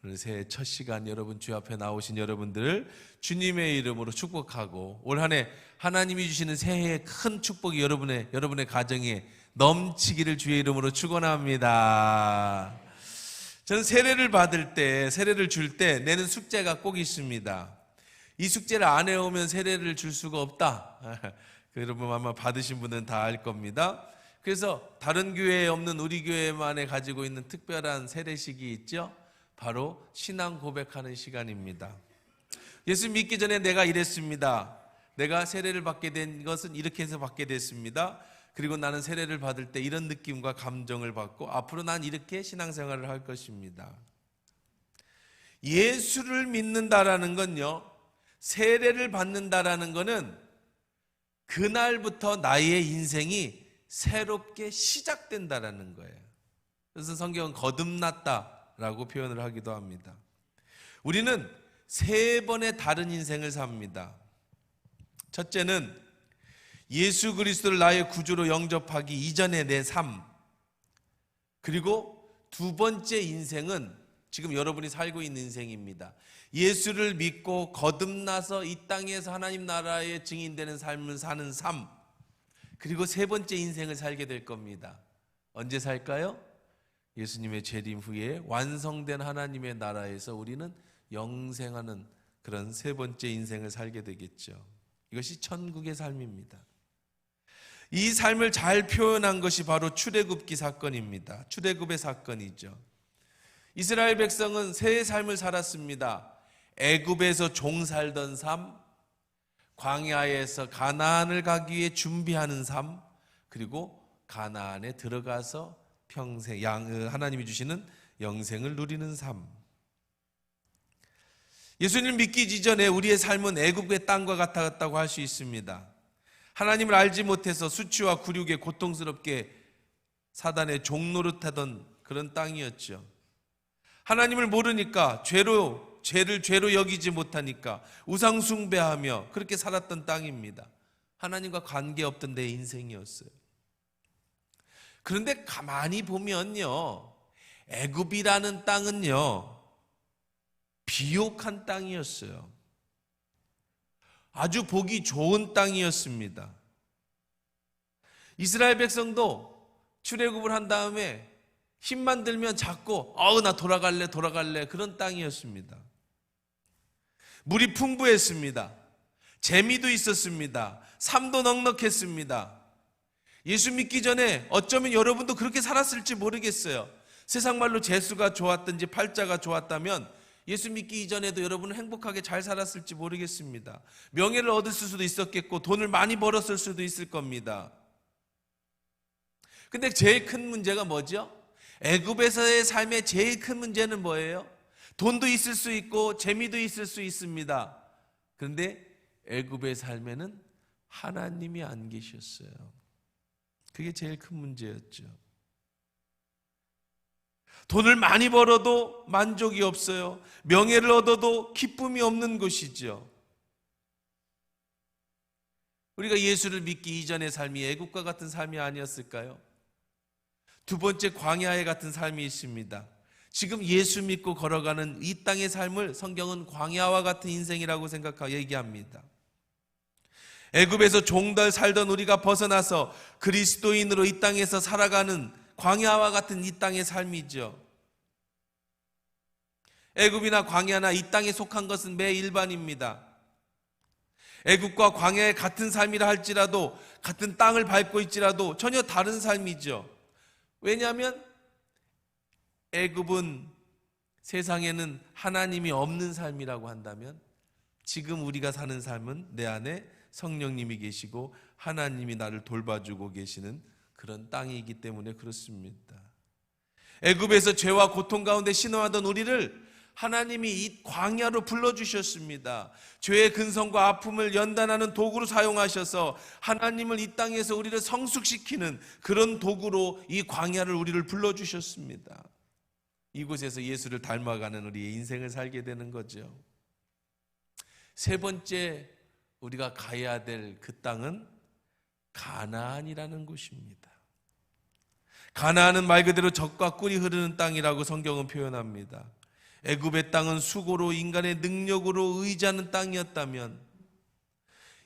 오늘 새해 첫 시간 여러분 주 앞에 나오신 여러분들을 주님의 이름으로 축복하고 올 한 해 하나님이 주시는 새해의 큰 축복이 여러분의 가정에 넘치기를 주의 이름으로 축원합니다. 저는 세례를 받을 때, 세례를 줄 때 내는 숙제가 꼭 있습니다. 이 숙제를 안 해오면 세례를 줄 수가 없다. 여러분 아마 받으신 분은 다 알 겁니다. 그래서 다른 교회에 없는 우리 교회만에 가지고 있는 특별한 세례식이 있죠. 바로 신앙 고백하는 시간입니다. 예수 믿기 전에 내가 이랬습니다. 내가 세례를 받게 된 것은 이렇게 해서 받게 됐습니다. 그리고 나는 세례를 받을 때 이런 느낌과 감정을 받고 앞으로 난 이렇게 신앙생활을 할 것입니다. 예수를 믿는다라는 건요, 세례를 받는다라는 거는 그날부터 나의 인생이 새롭게 시작된다라는 거예요. 그래서 성경은 거듭났다라고 표현을 하기도 합니다. 우리는 세 번의 다른 인생을 삽니다. 첫째는 예수 그리스도를 나의 구주로 영접하기 이전의 내 삶. 그리고 두 번째 인생은 지금 여러분이 살고 있는 인생입니다. 예수를 믿고 거듭나서 이 땅에서 하나님 나라의 증인되는 삶을 사는 삶. 그리고 세 번째 인생을 살게 될 겁니다. 언제 살까요? 예수님의 재림 후에 완성된 하나님의 나라에서 우리는 영생하는 그런 세 번째 인생을 살게 되겠죠. 이것이 천국의 삶입니다. 이 삶을 잘 표현한 것이 바로 출애굽기 사건입니다. 출애굽의 사건이죠. 이스라엘 백성은 새 삶을 살았습니다. 애굽에서 종 살던 삶, 광야에서 가나안을 가기 위해 준비하는 삶, 그리고 가나안에 들어가서 평생 하나님이 주시는 영생을 누리는 삶. 예수님을 믿기 이전에 우리의 삶은 애굽의 땅과 같았다고 할 수 있습니다. 하나님을 알지 못해서 수치와 굴욕에 고통스럽게 사단의 종노릇하던 그런 땅이었죠. 하나님을 모르니까 죄를 죄로 여기지 못하니까 우상 숭배하며 그렇게 살았던 땅입니다. 하나님과 관계없던 내 인생이었어요. 그런데 가만히 보면요, 애굽이라는 땅은요, 비옥한 땅이었어요. 아주 보기 좋은 땅이었습니다. 이스라엘 백성도 출애굽을 한 다음에 힘만 들면 자꾸 나 돌아갈래 그런 땅이었습니다. 물이 풍부했습니다. 재미도 있었습니다. 삶도 넉넉했습니다. 예수 믿기 전에 어쩌면 여러분도 그렇게 살았을지 모르겠어요. 세상 말로 재수가 좋았든지 팔자가 좋았다면 예수 믿기 이전에도 여러분은 행복하게 잘 살았을지 모르겠습니다. 명예를 얻을 수도 있었겠고 돈을 많이 벌었을 수도 있을 겁니다. 근데 제일 큰 문제가 뭐죠? 애굽에서의 삶의 제일 큰 문제는 뭐예요? 돈도 있을 수 있고 재미도 있을 수 있습니다. 그런데 애굽의 삶에는 하나님이 안 계셨어요. 그게 제일 큰 문제였죠. 돈을 많이 벌어도 만족이 없어요. 명예를 얻어도 기쁨이 없는 것이죠. 우리가 예수를 믿기 이전의 삶이 애굽과 같은 삶이 아니었을까요? 두 번째, 광야에 같은 삶이 있습니다. 지금 예수 믿고 걸어가는 이 땅의 삶을 성경은 광야와 같은 인생이라고 얘기합니다. 애굽에서 종달 살던 우리가 벗어나서 그리스도인으로 이 땅에서 살아가는 광야와 같은 이 땅의 삶이죠. 애굽이나 광야나 이 땅에 속한 것은 매 일반입니다. 애굽과 광야의 같은 삶이라 할지라도, 같은 땅을 밟고 있지라도 전혀 다른 삶이죠. 왜냐하면 애굽은 세상에는 하나님이 없는 삶이라고 한다면, 지금 우리가 사는 삶은 내 안에 성령님이 계시고 하나님이 나를 돌봐주고 계시는 그런 땅이기 때문에 그렇습니다. 애굽에서 죄와 고통 가운데 신음하던 우리를 하나님이 이 광야로 불러주셨습니다. 죄의 근성과 아픔을 연단하는 도구로 사용하셔서 하나님을 이 땅에서 우리를 성숙시키는 그런 도구로 이 광야를 우리를 불러주셨습니다. 이곳에서 예수를 닮아가는 우리의 인생을 살게 되는 거죠. 세 번째, 우리가 가야 될 그 땅은 가나안이라는 곳입니다. 가나안은 말 그대로 젖과 꿀이 흐르는 땅이라고 성경은 표현합니다. 애굽의 땅은 수고로 인간의 능력으로 의지하는 땅이었다면,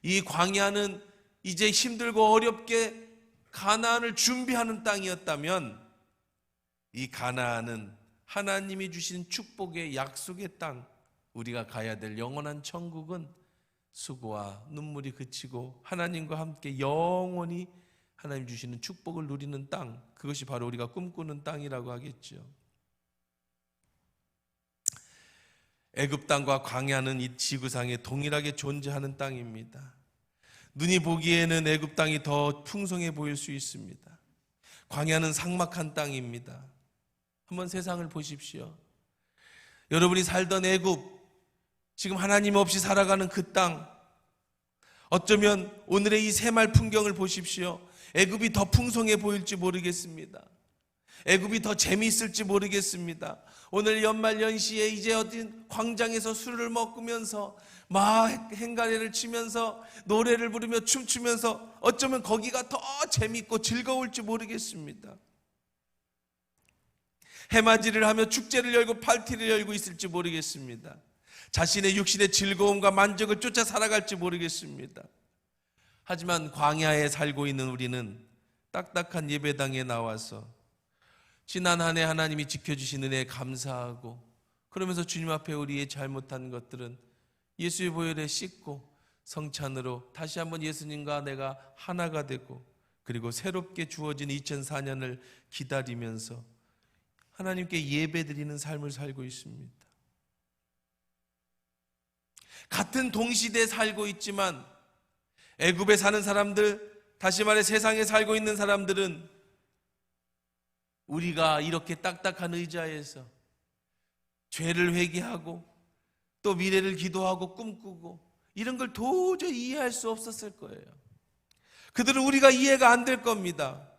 이 광야는 이제 힘들고 어렵게 가나안을 준비하는 땅이었다면, 이 가나안은 하나님이 주신 축복의 약속의 땅, 우리가 가야 될 영원한 천국은 수고와 눈물이 그치고 하나님과 함께 영원히 하나님 주시는 축복을 누리는 땅, 그것이 바로 우리가 꿈꾸는 땅이라고 하겠죠. 애굽 땅과 광야는 이 지구상에 동일하게 존재하는 땅입니다. 눈이 보기에는 애굽 땅이 더 풍성해 보일 수 있습니다. 광야는 삭막한 땅입니다. 한번 세상을 보십시오. 여러분이 살던 애굽, 지금 하나님 없이 살아가는 그 땅, 어쩌면 오늘의 이 새말 풍경을 보십시오. 애굽이 더 풍성해 보일지 모르겠습니다. 애굽이 더 재미있을지 모르겠습니다. 오늘 연말 연시에 이제 어딘 광장에서 술을 먹으면서 막 행가래를 치면서 노래를 부르며 춤추면서 어쩌면 거기가 더 재미있고 즐거울지 모르겠습니다. 해맞이를 하며 축제를 열고 파티를 열고 있을지 모르겠습니다. 자신의 육신의 즐거움과 만족을 쫓아 살아갈지 모르겠습니다. 하지만 광야에 살고 있는 우리는 딱딱한 예배당에 나와서 지난 한 해 하나님이 지켜주신 은혜에 감사하고, 그러면서 주님 앞에 우리의 잘못한 것들은 예수의 보혈에 씻고 성찬으로 다시 한번 예수님과 내가 하나가 되고, 그리고 새롭게 주어진 2004년을 기다리면서 하나님께 예배드리는 삶을 살고 있습니다. 같은 동시대에 살고 있지만 애굽에 사는 사람들, 다시 말해 세상에 살고 있는 사람들은 우리가 이렇게 딱딱한 의자에서 죄를 회개하고 또 미래를 기도하고 꿈꾸고 이런 걸 도저히 이해할 수 없었을 거예요. 그들은 우리가 이해가 안 될 겁니다.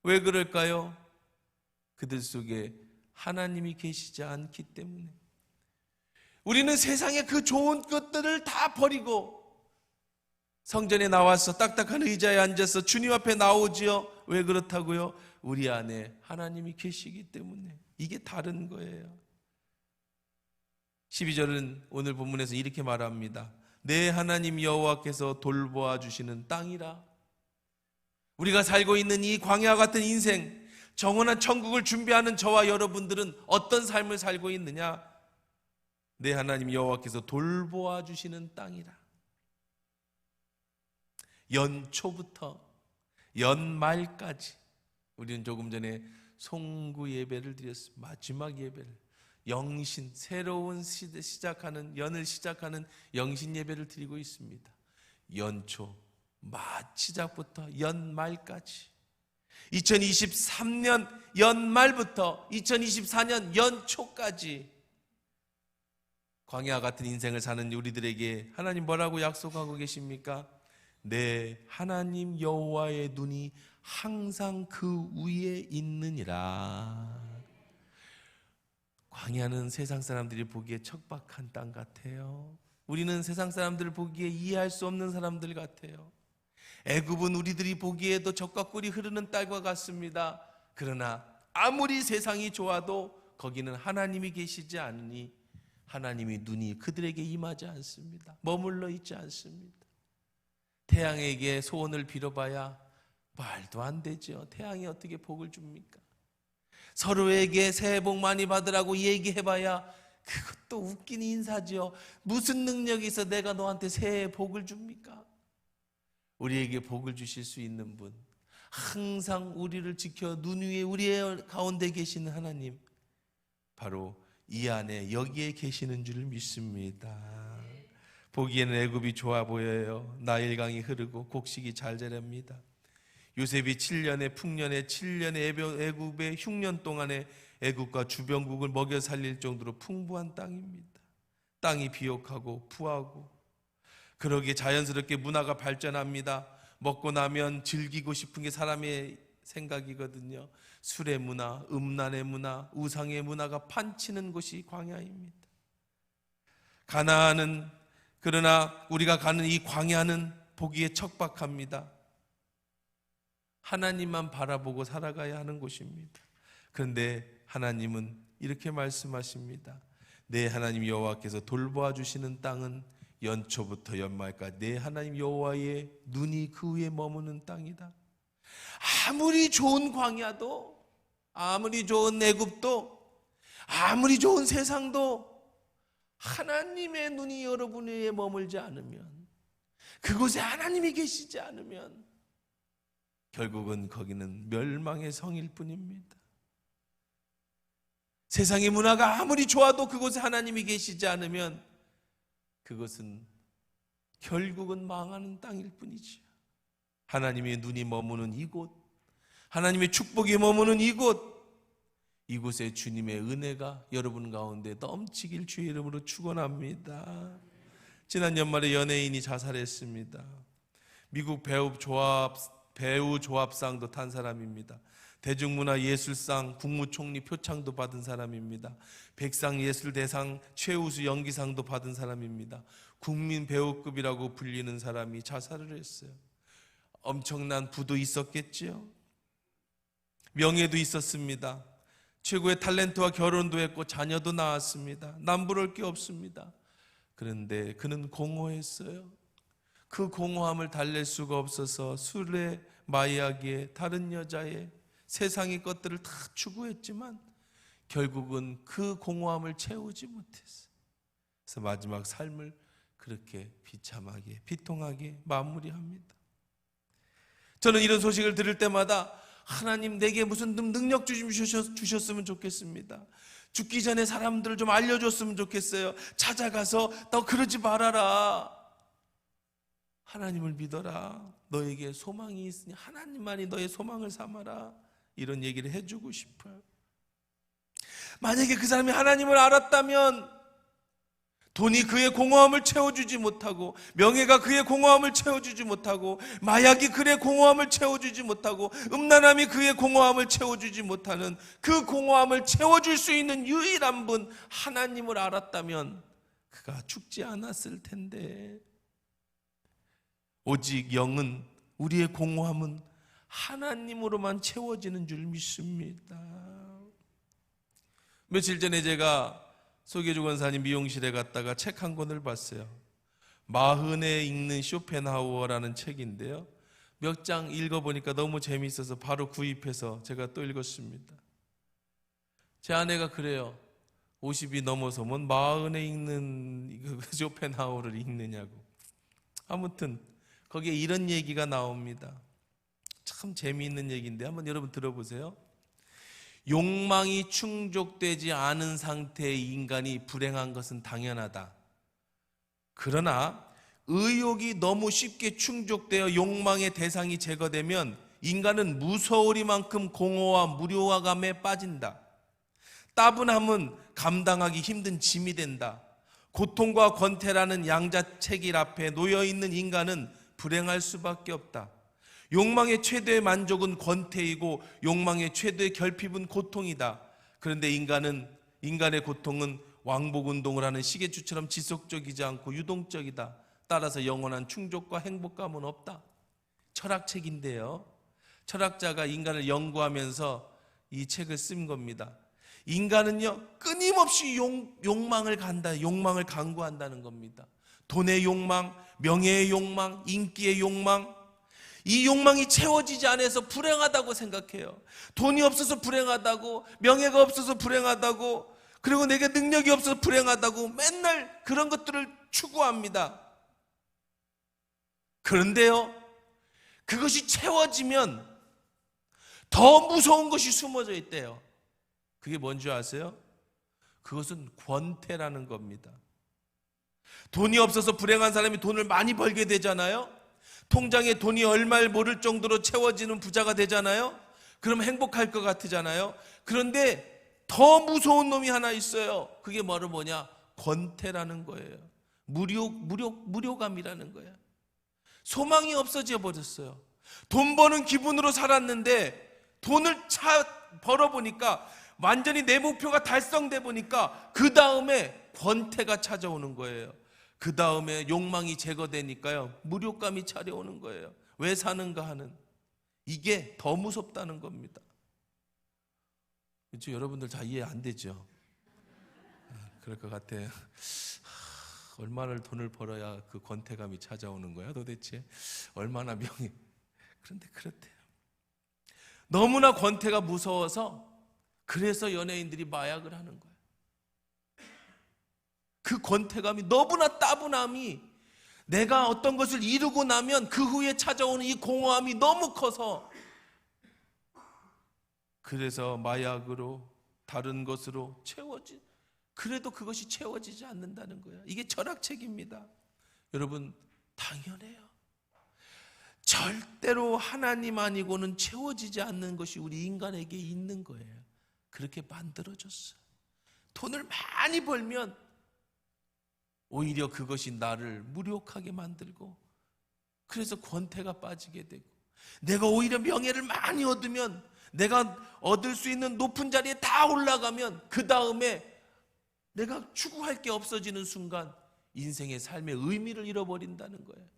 왜 그럴까요? 그들 속에 하나님이 계시지 않기 때문에. 우리는 세상의 그 좋은 것들을 다 버리고 성전에 나와서 딱딱한 의자에 앉아서 주님 앞에 나오지요. 왜 그렇다고요? 우리 안에 하나님이 계시기 때문에. 이게 다른 거예요. 12절은 오늘 본문에서 이렇게 말합니다. 내 하나님 여호와께서 돌보아 주시는 땅이라. 우리가 살고 있는 이 광야 같은 인생, 정원한 천국을 준비하는 저와 여러분들은 어떤 삶을 살고 있느냐? 내 하나님 여호와께서 돌보아 주시는 땅이라. 연초부터 연말까지 우리는 조금 전에 송구 예배를 드렸습니다. 마지막 예배를, 영신, 새로운 시대 시작하는, 연을 시작하는 영신 예배를 드리고 있습니다. 연초, 시작부터 연말까지, 2023년 연말부터 2024년 연초까지 광야 같은 인생을 사는 우리들에게 하나님 뭐라고 약속하고 계십니까? 내 하나님 여호와의 눈이 항상 그 위에 있느니라. 광야는 세상 사람들이 보기에 척박한 땅 같아요. 우리는 세상 사람들을 보기에 이해할 수 없는 사람들 같아요. 애굽은 우리들이 보기에도 젖과 꿀이 흐르는 땅과 같습니다. 그러나 아무리 세상이 좋아도 거기는 하나님이 계시지 않으니 하나님의 눈이 그들에게 임하지 않습니다. 머물러 있지 않습니다. 태양에게 소원을 빌어봐야 말도 안 되죠. 태양이 어떻게 복을 줍니까? 서로에게 새해 복 많이 받으라고 얘기해봐야 그것도 웃긴 인사죠. 무슨 능력이 있어 내가 너한테 새해 복을 줍니까? 우리에게 복을 주실 수 있는 분, 항상 우리를 지켜 눈 위에 우리의 가운데 계시는 하나님, 바로 이 안에 여기에 계시는 줄 믿습니다. 보기에는 애굽이 좋아 보여요. 나일강이 흐르고 곡식이 잘 자랍니다. 요셉이 7년의 풍년에 7년의 애굽의 흉년 동안에 애굽과 주변국을 먹여 살릴 정도로 풍부한 땅입니다. 땅이 비옥하고 푸하고, 그러기에 자연스럽게 문화가 발전합니다. 먹고 나면 즐기고 싶은 게 사람의 생각이거든요. 술의 문화, 음란의 문화, 우상의 문화가 판치는 곳이 광야입니다. 가나안은, 그러나 우리가 가는 이 광야는 보기에 척박합니다. 하나님만 바라보고 살아가야 하는 곳입니다. 그런데 하나님은 이렇게 말씀하십니다. 내 하나님 여호와께서 돌보아 주시는 땅은 연초부터 연말까지 내 하나님 여호와의 눈이 그 위에 머무는 땅이다. 아무리 좋은 광야도, 아무리 좋은 애굽도, 아무리 좋은 세상도 하나님의 눈이 여러분 위에 머물지 않으면, 그곳에 하나님이 계시지 않으면 결국은 거기는 멸망의 성일 뿐입니다. 세상의 문화가 아무리 좋아도 그곳에 하나님이 계시지 않으면 그것은 결국은 망하는 땅일 뿐이지요. 하나님의 눈이 머무는 이곳, 하나님의 축복이 머무는 이곳에 주님의 은혜가 여러분 가운데 넘치길 주의 이름으로 축원합니다. 지난 연말에 연예인이 자살했습니다. 미국 배우 조합상도 탄 사람입니다. 대중문화예술상 국무총리 표창도 받은 사람입니다. 백상예술대상 최우수 연기상도 받은 사람입니다. 국민 배우급이라고 불리는 사람이 자살을 했어요. 엄청난 부도 있었겠지요. 명예도 있었습니다. 최고의 탤런트와 결혼도 했고 자녀도 낳았습니다. 남부러울 게 없습니다. 그런데 그는 공허했어요. 그 공허함을 달랠 수가 없어서 술에, 마약에, 다른 여자에, 세상의 것들을 다 추구했지만 결국은 그 공허함을 채우지 못했어요. 그래서 마지막 삶을 그렇게 비참하게, 비통하게 마무리합니다. 저는 이런 소식을 들을 때마다 하나님 내게 무슨 능력 주셨으면 좋겠습니다. 죽기 전에 사람들을 좀 알려줬으면 좋겠어요. 찾아가서 너 그러지 말아라. 하나님을 믿어라. 너에게 소망이 있으니 하나님만이 너의 소망을 삼아라. 이런 얘기를 해주고 싶어요. 만약에 그 사람이 하나님을 알았다면 돈이 그의 공허함을 채워주지 못하고, 명예가 그의 공허함을 채워주지 못하고, 마약이 그의 공허함을 채워주지 못하고, 음란함이 그의 공허함을 채워주지 못하는 그 공허함을 채워줄 수 있는 유일한 분 하나님을 알았다면 그가 죽지 않았을 텐데, 오직 영은, 우리의 공허함은 하나님으로만 채워지는 줄 믿습니다. 며칠 전에 제가 소개주 권사님 미용실에 갔다가 책 한 권을 봤어요. 마흔에 읽는 쇼펜하우어라는 책인데요, 몇 장 읽어보니까 너무 재미있어서 바로 구입해서 제가 또 읽었습니다. 제 아내가 그래요. 50이 넘어서 뭔 마흔에 읽는 쇼펜하우어를 읽느냐고. 아무튼 거기에 이런 얘기가 나옵니다. 참 재미있는 얘기인데 한번 여러분 들어보세요. 욕망이 충족되지 않은 상태의 인간이 불행한 것은 당연하다. 그러나 의욕이 너무 쉽게 충족되어 욕망의 대상이 제거되면 인간은 무서우리만큼 공허와 무료화감에 빠진다. 따분함은 감당하기 힘든 짐이 된다. 고통과 권태라는 양자책일 앞에 놓여있는 인간은 불행할 수밖에 없다. 욕망의 최대의 만족은 권태이고 욕망의 최대의 결핍은 고통이다. 그런데 인간의 고통은 왕복운동을 하는 시계추처럼 지속적이지 않고 유동적이다. 따라서 영원한 충족과 행복감은 없다. 철학책인데요, 철학자가 인간을 연구하면서 이 책을 쓴 겁니다. 인간은요 끊임없이 욕망을 강구한다는 겁니다. 돈의 욕망, 명예의 욕망, 인기의 욕망, 이 욕망이 채워지지 않아서 불행하다고 생각해요. 돈이 없어서 불행하다고, 명예가 없어서 불행하다고, 그리고 내게 능력이 없어서 불행하다고 맨날 그런 것들을 추구합니다. 그런데요, 그것이 채워지면 더 무서운 것이 숨어져 있대요. 그게 뭔지 아세요? 그것은 권태라는 겁니다. 돈이 없어서 불행한 사람이 돈을 많이 벌게 되잖아요. 통장에 돈이 얼마를 모를 정도로 채워지는 부자가 되잖아요. 그럼 행복할 것 같으잖아요. 그런데 더 무서운 놈이 하나 있어요. 그게 뭐냐? 권태라는 거예요. 무료감이라는 거예요. 소망이 없어져 버렸어요. 돈 버는 기분으로 살았는데 돈을 벌어보니까 완전히 내 목표가 달성돼 보니까 그 다음에 권태가 찾아오는 거예요. 그 다음에 욕망이 제거되니까요, 무료감이 차려오는 거예요. 왜 사는가 하는, 이게 더 무섭다는 겁니다. 그렇죠? 여러분들 잘 이해 안 되죠? 그럴 것 같아요. 얼마나 돈을 벌어야 그 권태감이 찾아오는 거야 도대체? 얼마나 명예. 그런데 그렇대요. 너무나 권태가 무서워서 그래서 연예인들이 마약을 하는 거예요. 그 권태감이, 너무나 따분함이, 내가 어떤 것을 이루고 나면 그 후에 찾아오는 이 공허함이 너무 커서 그래서 마약으로 다른 것으로 그래도 그것이 채워지지 않는다는 거예요. 이게 철학책입니다. 여러분, 당연해요. 절대로 하나님 아니고는 채워지지 않는 것이 우리 인간에게 있는 거예요. 그렇게 만들어졌어요. 돈을 많이 벌면 오히려 그것이 나를 무력하게 만들고, 그래서 권태가 빠지게 되고, 내가 오히려 명예를 많이 얻으면, 내가 얻을 수 있는 높은 자리에 다 올라가면 그 다음에 내가 추구할 게 없어지는 순간 인생의 삶의 의미를 잃어버린다는 거예요.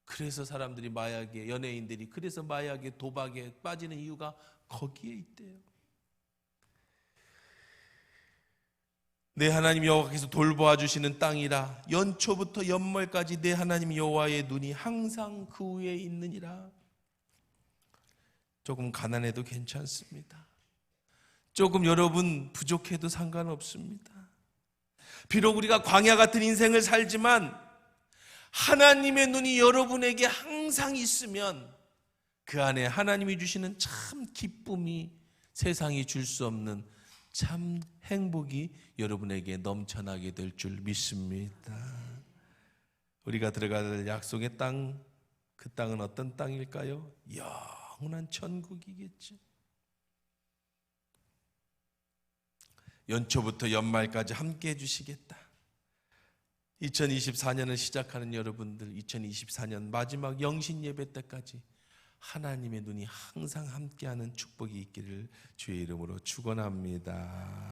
그래서 사람들이 마약에, 연예인들이 그래서 마약에, 도박에 빠지는 이유가 거기에 있대요. 내 하나님 여호와께서 돌보아 주시는 땅이라, 연초부터 연말까지 내 하나님 여호와의 눈이 항상 그 위에 있느니라. 조금 가난해도 괜찮습니다. 조금 여러분 부족해도 상관없습니다. 비록 우리가 광야 같은 인생을 살지만 하나님의 눈이 여러분에게 항상 있으면 그 안에 하나님이 주시는 참 기쁨이, 세상이 줄 수 없는 참 행복이 여러분에게 넘쳐나게 될 줄 믿습니다. 우리가 들어갈 약속의 땅, 그 땅은 어떤 땅일까요? 영원한 천국이겠죠. 연초부터 연말까지 함께 해주시겠다. 2024년을 시작하는 여러분들, 2024년 마지막 영신 예배 때까지 하나님의 눈이 항상 함께하는 축복이 있기를 주의 이름으로 축원합니다.